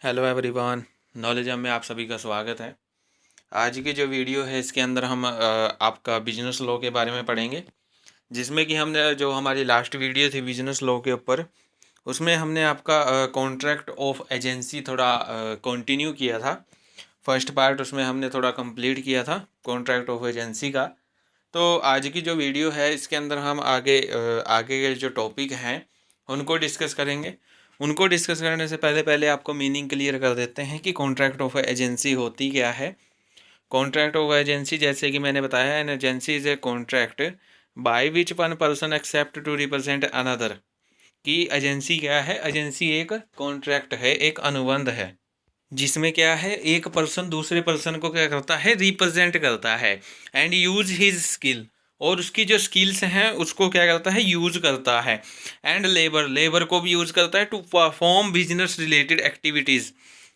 Hello everyone, knowledge hub में आप सभी का स्वागत है। आज की जो वीडियो है इसके अंदर हम आपका बिजनेस लॉ के बारे में पढ़ेंगे, जिसमें कि हमने जो हमारी लास्ट वीडियो थी बिजनेस लॉ के ऊपर, उसमें हमने आपका कॉन्ट्रैक्ट ऑफ एजेंसी थोड़ा कंटिन्यू किया था। फर्स्ट पार्ट उसमें हमने थोड़ा कंप्लीट किया था कॉन्ट्रैक्ट ऑफ एजेंसी का। तो आज की जो वीडियो है इसके अंदर हम आगे के जो टॉपिक हैं उनको डिस्कस करेंगे। उनको डिस्कस करने से पहले पहले आपको मीनिंग क्लियर कर देते हैं कि कॉन्ट्रैक्ट ऑफ एजेंसी होती क्या है। कॉन्ट्रैक्ट ऑफ एजेंसी, जैसे कि मैंने बताया, an agency is a contract by which one person accept to represent another. कि एजेंसी क्या है? एजेंसी एक कॉन्ट्रैक्ट है, एक अनुबंध है, जिसमें क्या है, एक पर्सन दूसरे पर्सन को क्या करता है, रिप्रेजेंट करता है एंड यूज हिज स्किल, और उसकी जो स्किल्स हैं उसको क्या करता है, यूज करता है। एंड लेबर, लेबर को भी यूज करता है to perform business related activities,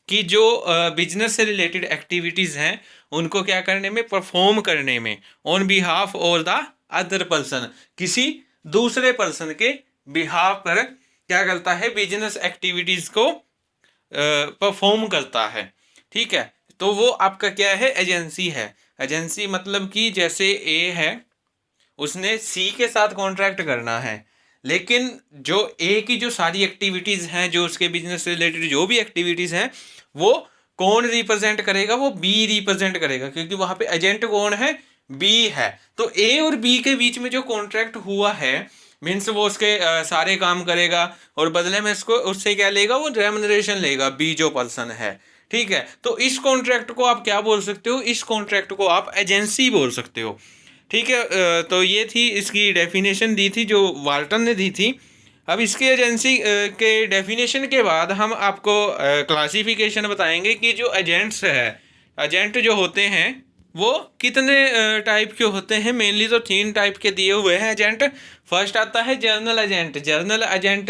कि जो बिजनेस से रिलेटेड एक्टिविटीज़ हैं उनको क्या करने में, परफॉर्म करने में, on behalf of the other person, किसी दूसरे पर्सन के बिहाफ पर क्या करता है, बिजनेस एक्टिविटीज़ को परफॉर्म करता है। ठीक है, तो वो आपका क्या है, एजेंसी है। एजेंसी मतलब कि जैसे ए है, उसने सी के साथ कॉन्ट्रैक्ट करना है, लेकिन जो ए की जो सारी एक्टिविटीज़ हैं, जो उसके बिजनेस से रिलेटेड जो भी एक्टिविटीज़ हैं, वो कौन रिप्रेजेंट करेगा? वो बी रिप्रेजेंट करेगा, क्योंकि वहाँ पे एजेंट कौन है? बी है। तो ए और बी के बीच में जो कॉन्ट्रैक्ट हुआ है, मीन्स वो उसके सारे काम करेगा और बदले में इसको उससे क्या लेगा, वो रेमुनरेशन लेगा, बी जो पर्सन है। ठीक है, तो इस कॉन्ट्रैक्ट को आप क्या बोल सकते हो? इस कॉन्ट्रैक्ट को आप एजेंसी बोल सकते हो। ठीक है, तो ये थी इसकी डेफिनेशन दी थी जो वाल्टन ने दी थी। अब इसकी एजेंसी के डेफिनेशन के बाद हम आपको क्लासिफिकेशन बताएंगे कि जो एजेंट्स है, एजेंट जो होते हैं वो कितने टाइप के होते हैं। मेनली तो 3 टाइप के दिए हुए हैं एजेंट। फर्स्ट आता है जर्नल एजेंट। जर्नल एजेंट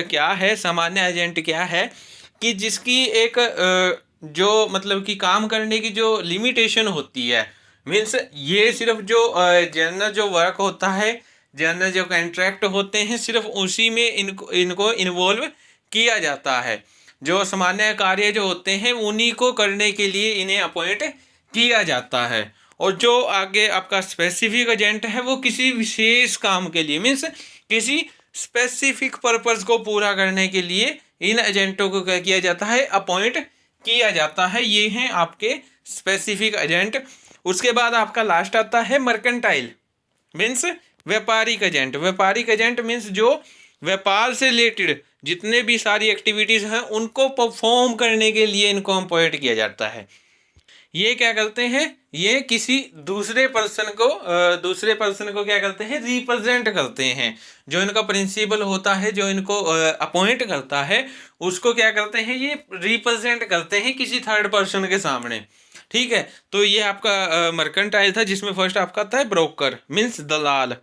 क्या है, सामान्य एजेंट क्या है, कि जिसकी एक जो मतलब कि काम करने की जो लिमिटेशन होती है, मीन्स ये सिर्फ जो जनरल जो वर्क होता है, जनरल जो कॉन्ट्रैक्ट होते हैं, सिर्फ उसी में इनको इनको इन्वॉल्व किया जाता है। जो सामान्य कार्य जो होते हैं उन्हीं को करने के लिए इन्हें अपॉइंट किया जाता है। और जो आगे आपका स्पेसिफिक एजेंट है, वो किसी विशेष काम के लिए, मीन्स किसी स्पेसिफिक पर्पस को पूरा करने के लिए इन एजेंटों को क्या किया जाता है, अपॉइंट किया जाता है। ये हैं आपके स्पेसिफिक एजेंट। उसके बाद आपका लास्ट आता है मर्केंटाइल, मीन्स व्यापारिक एजेंट। व्यापारिक एजेंट मीन्स जो व्यापार से रिलेटेड जितने भी सारी एक्टिविटीज़ हैं उनको परफॉर्म करने के लिए इनको अपॉइंट किया जाता है। ये क्या करते हैं, ये किसी दूसरे पर्सन को क्या करते हैं, रिप्रेजेंट करते हैं। जो इनका प्रिंसिपल होता है, जो इनको अपॉइंट करता है, उसको क्या करते हैं, ये रिप्रेजेंट करते हैं किसी थर्ड पर्सन के सामने। ठीक है, तो ये आपका मर्केंटाइल था, जिसमें फर्स्ट आपका आता है ब्रोकर, मीन्स दलाल।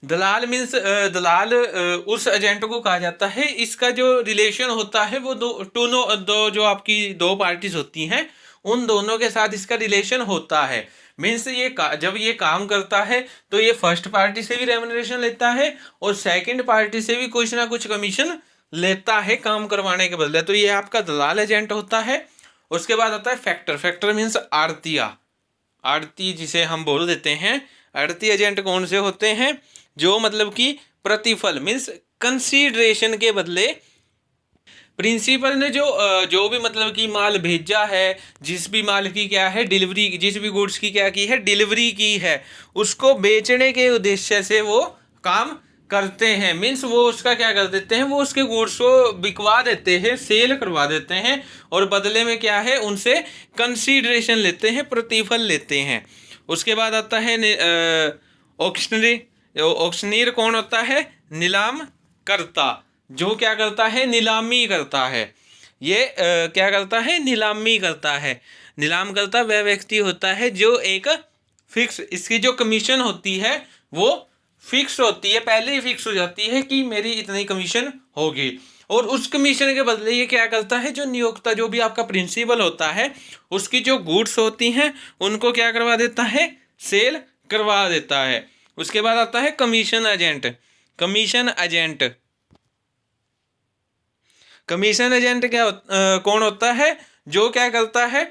दलाल मीन्स दलाल उस एजेंट को कहा जाता है, इसका जो रिलेशन होता है वो दो जो आपकी दो पार्टीज होती हैं, उन दोनों के साथ इसका रिलेशन होता है। मीन्स जब ये काम करता है तो ये फर्स्ट पार्टी से भी रेमुनरेशन लेता है और सेकंड पार्टी से भी कुछ ना कुछ कमीशन लेता है काम करवाने के बदले। तो ये आपका दलाल एजेंट होता है। उसके बाद आता है फैक्टर। फैक्टर मीन्स आड़तिया, आड़ती जिसे हम बोल देते हैं। आड़ती एजेंट कौन से होते हैं? जो मतलब कि प्रतिफल मीन्स कंसीडरेशन के बदले प्रिंसिपल ने जो भी मतलब कि माल भेजा है, जिस भी माल की क्या है डिलीवरी, जिस भी गुड्स की क्या की है, डिलीवरी की है, उसको बेचने के उद्देश्य से वो काम करते हैं। मीन्स वो उसका क्या कर देते हैं, वो उसके गुड्स को बिकवा देते हैं, सेल करवा देते हैं, और बदले में क्या है, उनसे कंसीडरेशन लेते हैं, प्रतिफल लेते हैं। उसके बाद आता है ऑक्शनरी। ऑक्शनीर कौन होता है? नीलाम करता। जो क्या करता है, नीलामी करता है। ये क्या करता है, नीलामी करता है। नीलाम करता वह व्यक्ति होता है जो एक फिक्स, इसकी जो कमीशन होती है वो फिक्स होती है, पहले ही फिक्स हो जाती है कि मेरी इतनी कमीशन होगी, और उस कमीशन के बदले ये क्या करता है, जो नियोक्ता, जो भी आपका प्रिंसिपल होता है, उसकी जो गुड्स होती हैं उनको क्या करवा देता है, सेल करवा देता है। उसके बाद आता है commission agent. Commission agent, commission agent कौन होता है? जो क्या करता है,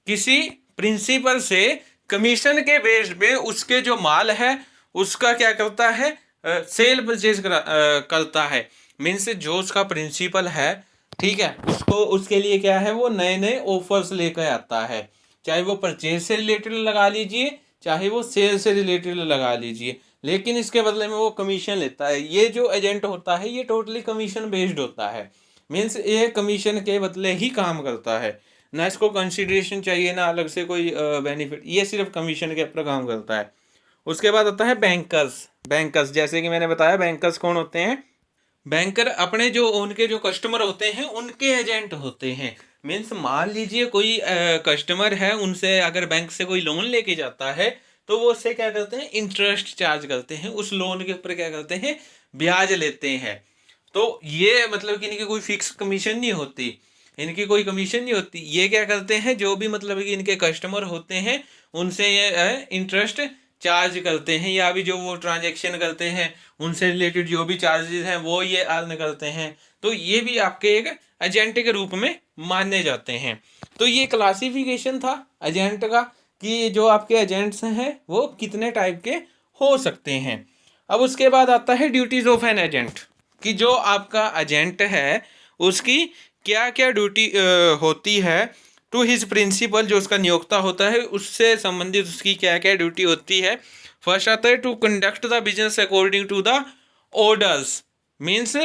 किसी प्रिंसिपल से कमीशन के बेस पे उसके जो माल है उसका क्या करता है, सेल परचेज करता है। मीन्स जो उसका प्रिंसिपल है, ठीक है, उसको उसके लिए क्या है, वो नए नए ऑफर्स लेकर आता है, चाहे वो परचेज से रिलेटेड लगा लीजिए, चाहे वो सेल से रिलेटेड लगा लीजिए, लेकिन इसके बदले में वो कमीशन लेता है। ये जो एजेंट होता है ये टोटली कमीशन बेस्ड होता है। मीन्स ये कमीशन के बदले ही काम करता है, ना इसको कंसिडरेशन चाहिए, ना अलग से कोई बेनिफिट, ये सिर्फ कमीशन के ऊपर काम करता है। उसके बाद आता है बैंकर्स। बैंकर्स जैसे कि मैंने बताया, बैंकर्स कौन होते हैं? बैंकर अपने जो उनके जो कस्टमर होते हैं उनके एजेंट होते हैं। मीन्स मान लीजिए कोई कस्टमर है, उनसे अगर बैंक से कोई लोन लेके जाता है तो वो उससे क्या करते हैं, इंटरेस्ट चार्ज करते हैं, उस लोन के ऊपर क्या करते हैं, ब्याज लेते हैं। तो ये मतलब कि इनकी कोई फिक्स कमीशन नहीं होती, इनकी कोई कमीशन नहीं होती। ये क्या करते हैं, जो भी मतलब कि इनके कस्टमर होते हैं उनसे ये इंटरेस्ट चार्ज करते हैं, या भी जो वो ट्रांजेक्शन करते हैं उनसे रिलेटेड जो भी चार्जेस हैं वो ये अर्न करते हैं। तो ये भी आपके एक एजेंट के रूप में माने जाते हैं। तो ये क्लासिफिकेशन था एजेंट का, कि जो आपके एजेंट्स हैं वो कितने टाइप के हो सकते हैं। अब उसके बाद आता है ड्यूटीज ऑफ एन एजेंट, कि जो आपका एजेंट है उसकी क्या क्या ड्यूटी होती है टू हिज प्रिंसिपल, जो उसका नियोक्ता होता है उससे संबंधित उसकी क्या क्या ड्यूटी होती है। फर्स्ट आता है to conduct the business according to the orders. Means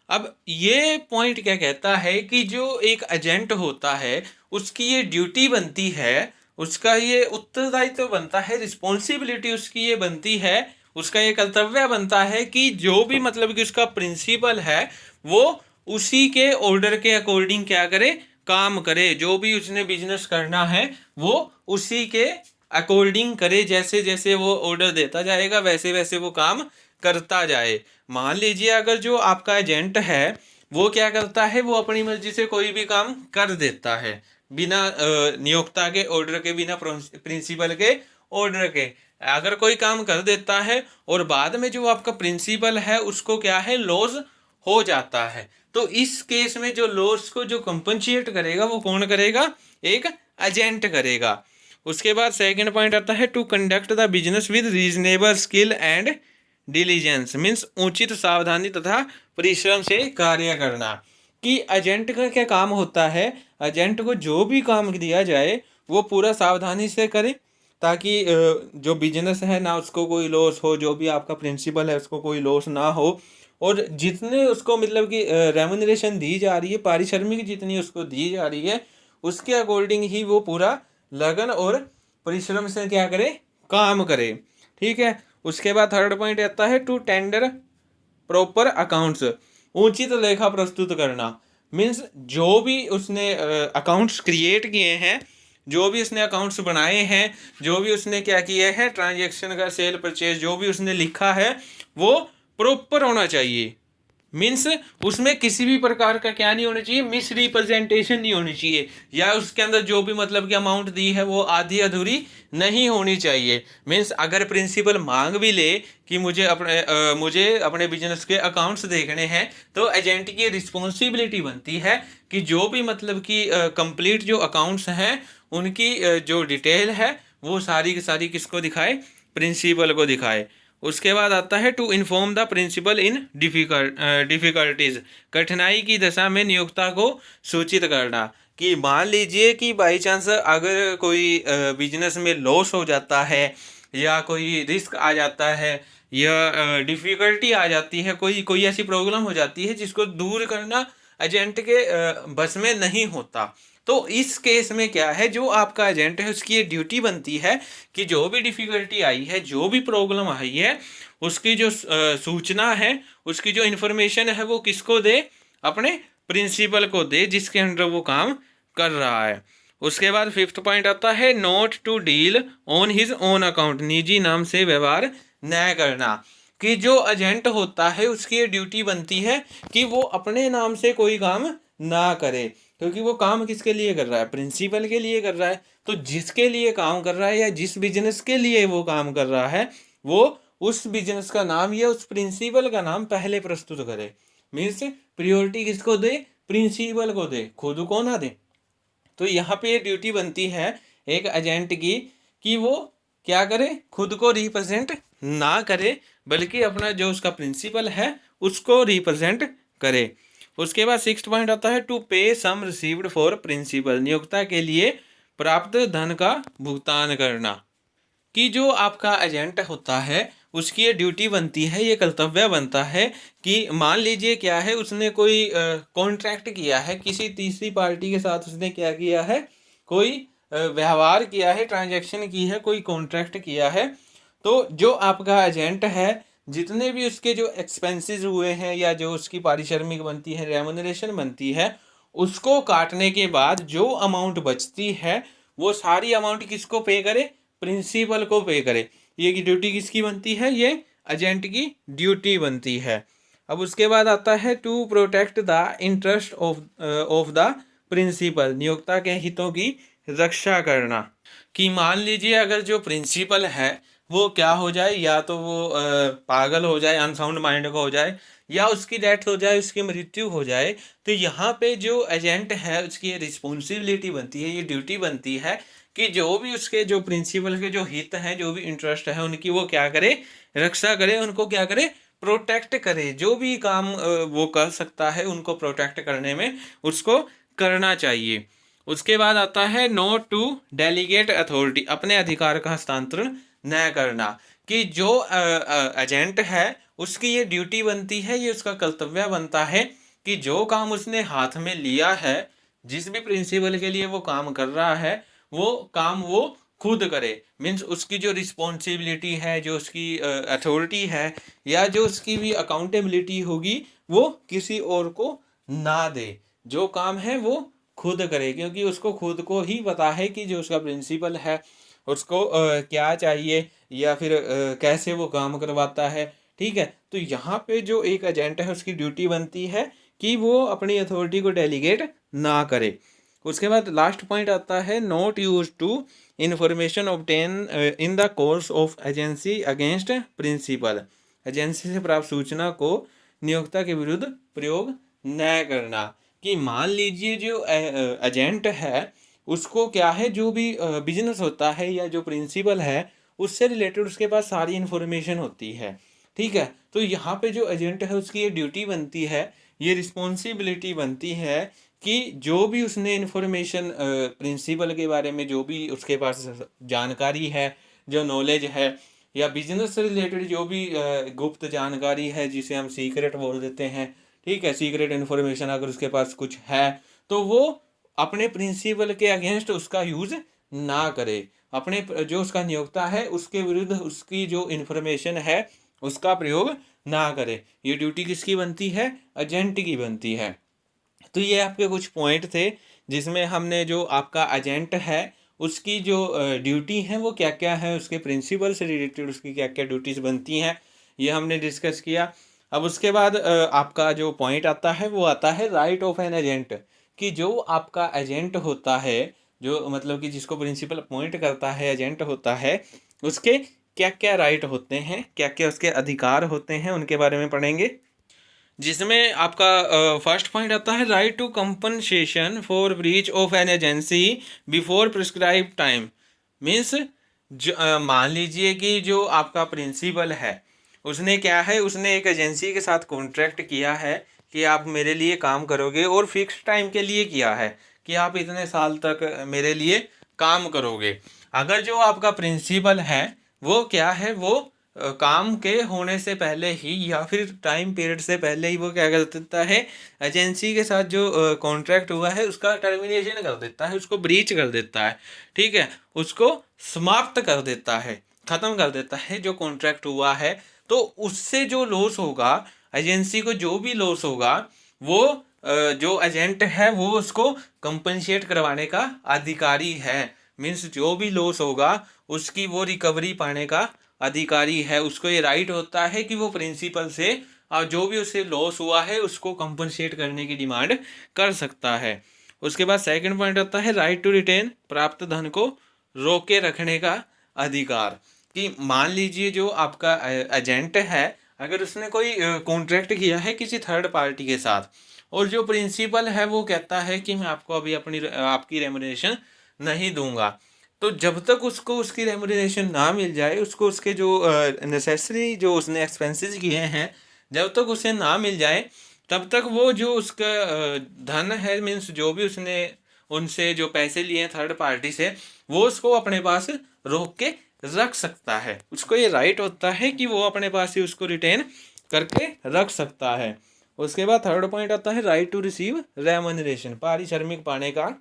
अब ये पॉइंट क्या कहता है कि जो एक एजेंट होता है उसकी ये ड्यूटी बनती है, उसका ये उत्तरदायित्व बनता है, रिस्पॉन्सिबिलिटी उसकी ये बनती है, उसका ये कर्तव्य बनता है कि जो भी मतलब कि उसका प्रिंसिपल है वो उसी के ऑर्डर के अकॉर्डिंग क्या करे, काम करे। जो भी उसने बिजनेस करना है वो उसी के अकॉर्डिंग करे, जैसे जैसे वो ऑर्डर देता जाएगा वैसे वैसे वो काम करता जाए। मान लीजिए अगर जो आपका एजेंट है वो क्या करता है, वो अपनी मर्जी से कोई भी काम कर देता है, बिना नियोक्ता के ऑर्डर के, बिना प्रिंसिपल के ऑर्डर के अगर कोई काम कर देता है और बाद में जो आपका प्रिंसिपल है उसको क्या है, लॉस हो जाता है, तो इस केस में जो लॉस को जो कंपनसेट करेगा वो कौन करेगा, एक एजेंट करेगा। उसके बाद सेकंड पॉइंट आता है to conduct the business with reasonable skill and diligence. Means उचित सावधानी तथा परिश्रम से कार्य करना। कि एजेंट का क्या काम होता है, एजेंट को जो भी काम दिया जाए वो पूरा सावधानी से करे, ताकि जो बिजनेस है ना उसको कोई लॉस हो, जो भी आपका प्रिंसिपल है उसको कोई लॉस ना हो, और जितने उसको मतलब कि रेम्यूनरेशन दी जा रही है, पारिश्रमिक जितनी उसको दी जा रही है उसके अकॉर्डिंग ही वो पूरा लगन और परिश्रम से क्या करे, काम करे। ठीक है। उसके बाद थर्ड पॉइंट आता है टू टेंडर प्रॉपर अकाउंट्स। उचित लेखा प्रस्तुत करना। मीन्स जो भी उसने अकाउंट्स क्रिएट किए हैं, जो भी उसने अकाउंट्स बनाए हैं, जो भी उसने क्या किया है, ट्रांजैक्शन का सेल परचेज जो भी उसने लिखा है वो प्रॉपर होना चाहिए। मीन्स उसमें किसी भी प्रकार का क्या नहीं होना चाहिए, मिस रिप्रेजेंटेशन नहीं होनी चाहिए, या उसके अंदर जो भी मतलब कि अमाउंट दी है वो आधी अधूरी नहीं होनी चाहिए। मीन्स अगर प्रिंसिपल मांग भी ले कि मुझे अपने बिजनेस के अकाउंट्स देखने हैं, तो एजेंट की रिस्पॉन्सिबिलिटी बनती है कि जो भी मतलब कि कंप्लीट जो अकाउंट्स हैं उनकी जो डिटेल है वो सारी की सारी किसको दिखाए, प्रिंसिपल को दिखाए। उसके बाद आता है to inform the principal in difficulties. कठिनाई की दशा में नियोक्ता को सूचित करना। कि मान लीजिए कि बाई चांस अगर कोई बिजनेस में लॉस हो जाता है, या कोई रिस्क आ जाता है, या डिफ़िकल्टी आ जाती है, कोई कोई ऐसी प्रॉब्लम हो जाती है जिसको दूर करना एजेंट के बस में नहीं होता, तो इस केस में क्या है, जो आपका एजेंट है उसकी ये ड्यूटी बनती है कि जो भी डिफ़िकल्टी आई है, जो भी प्रॉब्लम आई है, उसकी जो सूचना है, उसकी जो इन्फॉर्मेशन है वो किसको दे, अपने प्रिंसिपल को दे जिसके अंडर वो काम कर रहा है। उसके बाद फिफ्थ पॉइंट आता है not to deal on his own account. निजी नाम से व्यवहार न करना। कि जो एजेंट होता है उसकी ये ड्यूटी बनती है कि वो अपने नाम से कोई काम ना करे, क्योंकि वो काम किसके लिए कर रहा है, प्रिंसिपल के लिए कर रहा है। तो जिसके लिए काम कर रहा है या जिस बिजनेस के लिए वो काम कर रहा है, वो उस बिजनेस का नाम या उस प्रिंसिपल का नाम पहले प्रस्तुत करे। मीन्स प्रियोरिटी किसको दे, प्रिंसिपल को दे, खुद को ना दे। तो यहाँ पे ये ड्यूटी बनती है एक एजेंट की कि वो क्या करे, खुद को रिप्रेजेंट ना करे, बल्कि अपना जो उसका प्रिंसिपल है उसको रिप्रेजेंट करे। उसके बाद 6th पॉइंट आता है टू पे सम रिसीव्ड फॉर प्रिंसिपल, नियोक्ता के लिए प्राप्त धन का भुगतान करना। कि जो आपका एजेंट होता है उसकी ये ड्यूटी बनती है, ये कर्तव्य बनता है कि मान लीजिए क्या है, उसने कोई कॉन्ट्रैक्ट किया है किसी तीसरी पार्टी के साथ, उसने क्या किया है, कोई व्यवहार किया है, ट्रांजैक्शन की है, कोई कॉन्ट्रैक्ट किया है। तो जो आपका एजेंट है, जितने भी उसके जो एक्सपेंसेस हुए हैं या जो उसकी पारिश्रमिक बनती है, रेमुनरेशन बनती है, उसको काटने के बाद जो अमाउंट बचती है वो सारी अमाउंट किसको पे करे, प्रिंसिपल को पे करे। ये की ड्यूटी किसकी बनती है, ये एजेंट की ड्यूटी बनती है। अब उसके बाद आता है to protect the interest of the principal, नियोक्ता के हितों की रक्षा करना। कि मान लीजिए अगर जो प्रिंसिपल है वो क्या हो जाए, या तो वो पागल हो जाए, अनसाउंड माइंड का हो जाए, या उसकी डेथ हो जाए, उसकी मृत्यु हो जाए, तो यहाँ पे जो एजेंट है उसकी ये रिस्पॉन्सिबिलिटी बनती है, ये ड्यूटी बनती है कि जो भी उसके जो प्रिंसिपल के जो हित हैं, जो भी इंटरेस्ट है उनकी वो क्या करे, रक्षा करे, उनको क्या करे, प्रोटेक्ट करे। जो भी काम वो कर सकता है उनको प्रोटेक्ट करने में उसको करना चाहिए। उसके बाद आता है नॉट टू डेलीगेट अथॉरिटी, अपने अधिकार का हस्तांतरण न करना। कि जो एजेंट है उसकी ये ड्यूटी बनती है, ये उसका कर्तव्य बनता है कि जो काम उसने हाथ में लिया है, जिस भी प्रिंसिपल के लिए वो काम कर रहा है, वो काम वो खुद करे। मीन्स उसकी जो रिस्पॉन्सिबिलिटी है, जो उसकी अथॉरिटी है, या जो उसकी भी अकाउंटेबिलिटी होगी, वो किसी और को ना दे। जो काम है वो खुद करे, क्योंकि उसको खुद को ही पता है कि जो उसका प्रिंसिपल है उसको क्या चाहिए, या फिर कैसे वो काम करवाता है। ठीक है, तो यहाँ पे जो एक एजेंट है उसकी ड्यूटी बनती है कि वो अपनी अथॉरिटी को डेलीगेट ना करे। उसके बाद लास्ट पॉइंट आता है not use to information obtain in the course of agency against principal, agency से प्राप्त सूचना को नियोक्ता के विरुद्ध प्रयोग न करना। कि मान लीजिए जो एजेंट है उसको क्या है, जो भी बिजनेस होता है या जो प्रिंसिपल है उससे रिलेटेड उसके पास सारी इन्फॉर्मेशन होती है। ठीक है, तो यहाँ पे जो एजेंट है उसकी ये ड्यूटी बनती है, ये रिस्पॉन्सिबिलिटी बनती है कि जो भी उसने इन्फॉर्मेशन प्रिंसिपल के बारे में जो भी उसके पास जानकारी है, जो नॉलेज है, या बिजनेस से रिलेटेड जो भी गुप्त जानकारी है जिसे हम सीक्रेट बोल देते हैं, ठीक है, सीक्रेट इन्फॉर्मेशन अगर उसके पास कुछ है तो वो अपने प्रिंसिपल के अगेंस्ट उसका यूज ना करे, अपने जो उसका नियोक्ता है उसके विरुद्ध उसकी जो इन्फॉर्मेशन है उसका प्रयोग ना करे। ये ड्यूटी किसकी बनती है, एजेंट की बनती है। तो ये आपके कुछ पॉइंट थे जिसमें हमने जो आपका एजेंट है उसकी जो ड्यूटी है वो क्या क्या है, उसके प्रिंसिपल से रिलेटेड उसकी क्या क्या ड्यूटीज़ बनती हैं, ये हमने डिस्कस किया। अब उसके बाद आपका जो पॉइंट आता है वो आता है राइट ऑफ एन एजेंट। कि जो आपका एजेंट होता है, जो मतलब कि जिसको प्रिंसिपल अपॉइंट करता है, एजेंट होता है, उसके क्या क्या राइट होते हैं, क्या क्या उसके अधिकार होते हैं, उनके बारे में पढ़ेंगे। जिसमें आपका फर्स्ट पॉइंट आता है right to compensation for breach of an agency before prescribe time. Means मान लीजिए कि जो आपका प्रिंसिपल है उसने क्या है, उसने एक एजेंसी के साथ कॉन्ट्रैक्ट किया है कि आप मेरे लिए काम करोगे, और फिक्स टाइम के लिए किया है कि आप इतने साल तक मेरे लिए काम करोगे। अगर जो आपका प्रिंसिपल है वो क्या है, वो काम के होने से पहले ही या फिर टाइम पीरियड से पहले ही वो क्या कर देता है, एजेंसी के साथ जो कॉन्ट्रैक्ट हुआ है उसका टर्मिनेशन कर देता है, उसको ब्रीच कर देता है। ठीक है, उसको समाप्त कर देता है, ख़त्म कर देता है जो कॉन्ट्रैक्ट हुआ है। तो उससे जो लॉस होगा, एजेंसी को जो भी लॉस होगा, वो जो एजेंट है वो उसको कंपनसेट करवाने का अधिकारी है। मीन्स जो भी लॉस होगा उसकी वो रिकवरी पाने का अधिकारी है। उसको ये राइट होता है कि वो प्रिंसिपल से और जो भी उसे लॉस हुआ है उसको कंपनसेट करने की डिमांड कर सकता है। उसके बाद सेकंड पॉइंट आता है राइट टू रिटेन, प्राप्त धन को रोके रखने का अधिकार। कि मान लीजिए जो आपका एजेंट है, अगर उसने कोई कॉन्ट्रैक्ट किया है किसी थर्ड पार्टी के साथ, और जो प्रिंसिपल है वो कहता है कि मैं आपको अभी आपकी रेमुनरेशन नहीं दूंगा। तो जब तक उसको उसकी रेमुनरेशन ना मिल जाए, उसको उसके जो नेसेसरी जो उसने एक्सपेंसेस किए हैं जब तक उसे ना मिल जाए, तब तक वो जो उसका धन है, मीन्स जो भी उसने उनसे जो पैसे लिए हैं थर्ड पार्टी से, वो उसको अपने पास रोक के रख सकता है। उसको ये राइट होता है कि वो अपने पास ही उसको रिटेन करके रख सकता है। उसके बाद थर्ड पॉइंट आता है राइट टू रिसीव रेमुनरेशन, पारिश्रमिक पाने का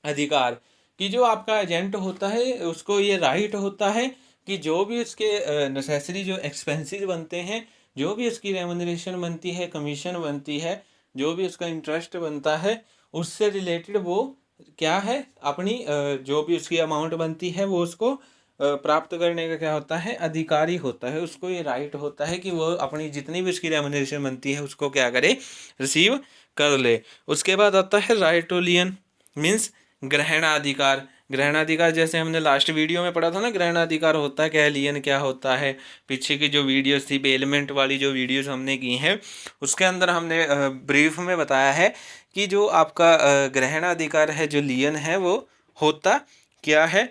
अधिकार। कि जो आपका एजेंट होता है उसको ये राइट होता है कि जो भी उसके नेसेसरी जो एक्सपेंसेस बनते हैं, जो भी उसकी रेमुनरेशन बनती है, कमीशन बनती है, जो भी उसका इंटरेस्ट बनता है, उससे रिलेटेड वो क्या है अपनी जो भी उसकी अमाउंट बनती है वो उसको प्राप्त करने का क्या होता है, अधिकारी होता है। उसको ये राइट होता है कि वो अपनी जितनी भी उसकी रेमुनरेशन बनती है उसको क्या करे, रिसीव कर ले। उसके बाद आता है राइट टू लियन, मीन्स ग्रहणाधिकार। ग्रहणाधिकार जैसे हमने लास्ट वीडियो में पढ़ा था ना, ग्रहणाधिकार होता है क्या है, लियन क्या होता है। पीछे की जो वीडियोस थी बेलमेंट वाली जो वीडियोस हमने की हैं उसके अंदर हमने ब्रीफ में बताया है कि जो आपका ग्रहणाधिकार है, जो लियन है, वो होता क्या है।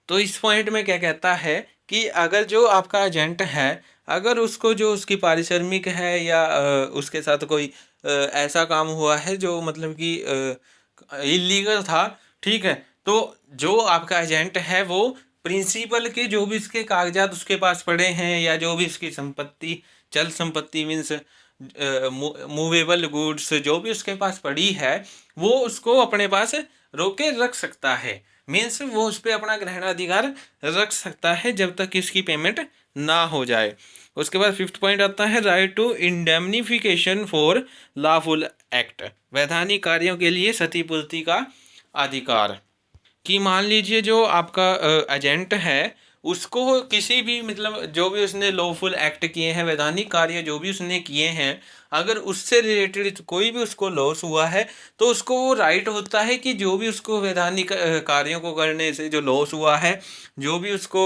तो इस पॉइंट में क्या कहता है कि अगर जो आपका एजेंट है, अगर उसको जो उसकी पारिश्रमिक है या उसके साथ कोई ऐसा काम हुआ है जो मतलब कि इलीगल था, ठीक है, तो जो आपका एजेंट है वो प्रिंसिपल के जो भी इसके कागजात उसके पास पड़े हैं या जो भी इसकी संपत्ति, चल संपत्ति मीन्स मूवेबल गुड्स जो भी उसके पास पड़ी है, वो उसको अपने पास रोक के रख सकता है। मीन्स वो उस पर अपना ग्रहणाधिकार रख सकता है जब तक इसकी पेमेंट ना हो जाए। उसके बाद फिफ्थ पॉइंट आता है right to indemnification for lawful act, वैधानिक कार्यों के लिए क्षतिपूर्ति का अधिकार। कि मान लीजिए जो आपका एजेंट है उसको किसी भी मतलब जो भी उसने लॉफुल एक्ट किए हैं, वैधानिक कार्य जो भी उसने किए हैं, अगर उससे रिलेटेड कोई भी उसको लॉस हुआ है तो उसको वो राइट होता है कि जो भी उसको वैधानिक कार्यों को करने से जो लॉस हुआ है, जो भी उसको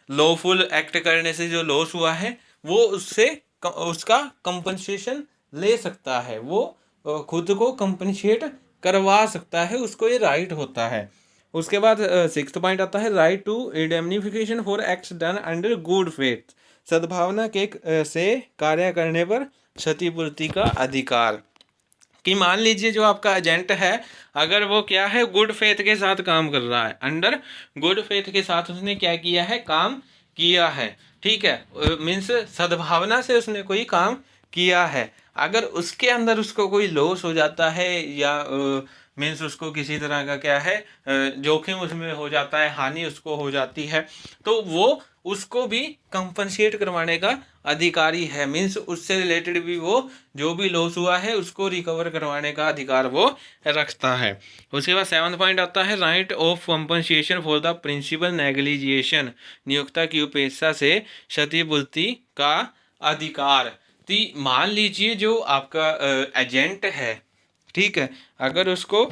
लॉफुल एक्ट करने से जो लॉस हुआ है, वो उससे उसका कंपनसेशन ले सकता है। वो खुद को कंपनसेट करवा सकता है, उसको ये राइट होता है। उसके बाद सिक्स्थ पॉइंट आता है right to indemnification for acts done under good faith, सद्भावना के से कार्य करने पर क्षतिपूर्ति का अधिकार। कि मान लीजिए जो आपका एजेंट है अगर वो क्या है गुड फेथ के साथ काम कर रहा है, अंडर गुड फेथ के साथ उसने क्या किया है, काम किया है, ठीक है, मीन्स सद्भावना से उसने कोई काम किया है। अगर उसके अंदर उसको कोई लॉस हो जाता है या मीन्स उसको किसी तरह का क्या है जोखिम उसमें हो जाता है, हानि उसको हो जाती है, तो वो उसको भी कंपनसेट करवाने का अधिकारी है। मीन्स उससे रिलेटेड भी वो जो भी लॉस हुआ है उसको रिकवर करवाने का अधिकार वो रखता है। उसके बाद सेवंथ पॉइंट आता है right of compensation for the principal negligence, नियोक्ता की उपेक्षा से क्षतिपूर्ति का अधिकार। तो मान लीजिए जो आपका एजेंट है, ठीक है, अगर उसको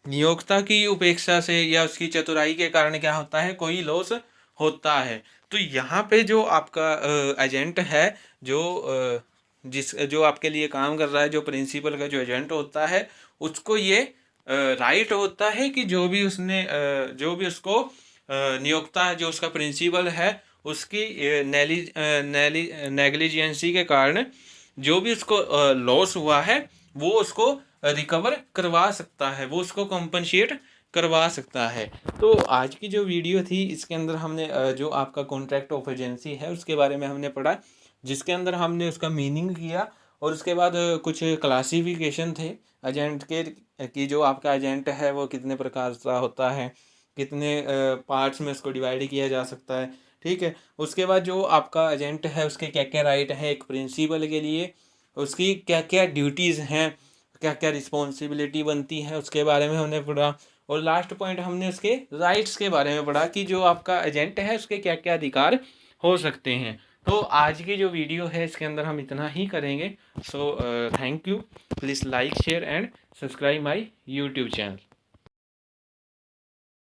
नियोक्ता की उपेक्षा से या उसकी चतुराई के कारण क्या होता है, कोई लॉस होता है, तो यहाँ पे जो आपका एजेंट है, जो आपके लिए काम कर रहा है, जो प्रिंसिपल का जो एजेंट होता है, उसको ये राइट होता है कि जो भी उसने जो भी उसको नियोक्ता है, जो उसका प्रिंसिपल है, उसकी नेग्लिजेंसी के कारण जो भी उसको लॉस हुआ है वो उसको रिकवर करवा सकता है, वो उसको कंपनसेट करवा सकता है। तो आज की जो वीडियो थी इसके अंदर हमने जो आपका कॉन्ट्रैक्ट ऑफ एजेंसी है उसके बारे में हमने पढ़ा, जिसके अंदर हमने उसका मीनिंग किया और उसके बाद कुछ क्लासिफिकेशन थे एजेंट के, कि जो आपका एजेंट है वो कितने प्रकार का होता है, कितने पार्ट्स में उसको डिवाइड किया जा सकता है, ठीक है। उसके बाद जो आपका एजेंट है उसके क्या क्या राइट है एक प्रिंसिपल के लिए, उसकी क्या क्या ड्यूटीज़ हैं, क्या क्या रिस्पॉन्सिबिलिटी बनती है, उसके बारे में हमने पढ़ा। और लास्ट पॉइंट हमने उसके राइट्स के बारे में पढ़ा कि जो आपका एजेंट है उसके क्या क्या अधिकार हो सकते हैं। तो आज की जो वीडियो है इसके अंदर हम इतना ही करेंगे। So thank you, please like share and subscribe my YouTube channel.